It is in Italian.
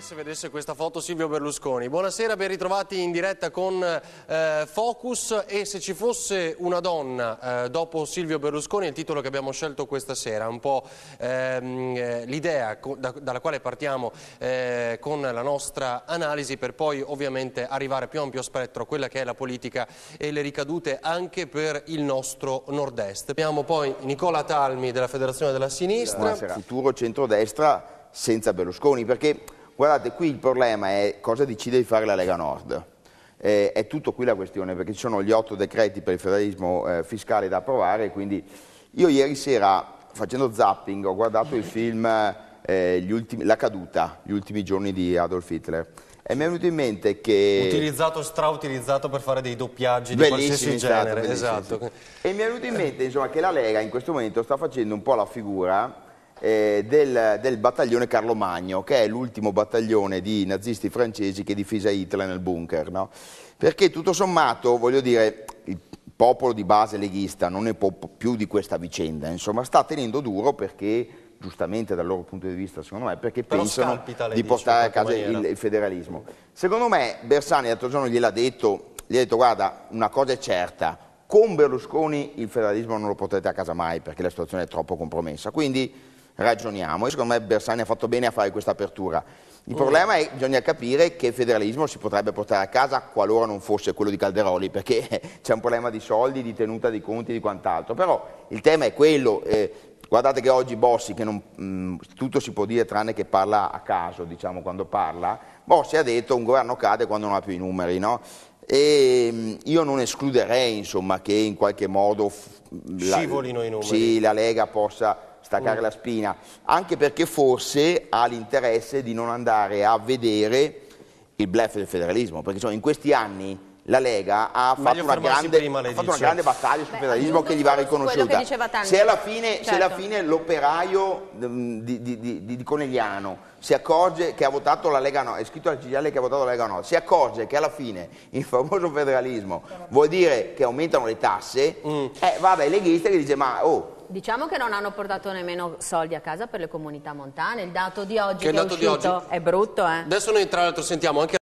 Se vedesse questa foto Silvio Berlusconi. Buonasera, ben ritrovati in diretta con Focus. E se ci fosse una donna dopo Silvio Berlusconi, è il titolo che abbiamo scelto questa sera, un po' l'idea dalla quale partiamo con la nostra analisi, per poi ovviamente arrivare più ampio spettro a quella che è la politica e le ricadute anche per il nostro nord-est. Abbiamo poi Nicola Talmi della Federazione della Sinistra. Buonasera. Futuro centrodestra senza Berlusconi, perché guardate, qui il problema è cosa decide di fare la Lega Nord. È tutto qui la questione, perché ci sono gli 8 decreti per il federalismo fiscale da approvare, quindi io ieri sera, facendo zapping, ho guardato il film La caduta, gli ultimi giorni di Adolf Hitler, e mi è venuto in mente che... Strautilizzato per fare dei doppiaggi di qualsiasi genere. Esatto. E mi è venuto in mente, insomma, che la Lega in questo momento sta facendo un po' la figura del battaglione Carlo Magno, che è l'ultimo battaglione di nazisti francesi che difese Hitler nel bunker, no? Perché tutto sommato, voglio dire, il popolo di base leghista non ne può più di questa vicenda, insomma, sta tenendo duro perché, giustamente dal loro punto di vista, secondo me, perché però pensano di portare a casa il federalismo. Secondo me Bersani l'altro giorno gli ha detto, guarda, una cosa è certa, con Berlusconi il federalismo non lo porterete a casa mai perché la situazione è troppo compromessa, quindi ragioniamo, e secondo me Bersani ha fatto bene a fare questa apertura. Il problema è che bisogna capire che il federalismo si potrebbe portare a casa qualora non fosse quello di Calderoli, perché c'è un problema di soldi, di tenuta di conti e di quant'altro, però il tema è quello. Guardate che oggi Bossi, che tutto si può dire tranne che parla a caso, diciamo, quando parla, Bossi ha detto un governo cade quando non ha più i numeri, no? E io non escluderei, insomma, che in qualche modo scivolino i numeri. Sì, la Lega possa staccare la spina, anche perché forse ha l'interesse di non andare a vedere il bluff del federalismo, perché insomma, in questi anni la Lega ha fatto una grande battaglia sul federalismo che gli va riconosciuta. Se alla fine l'operaio di Conegliano si accorge che ha votato la Lega Nord, è scritto al CGIL che ha votato la Lega Nord, si accorge che alla fine il famoso federalismo vuol dire che aumentano le tasse, va dai leghisti che dice ma diciamo che non hanno portato nemmeno soldi a casa per le comunità montane, il dato di oggi che è uscito è brutto. Adesso noi tra l'altro sentiamo anche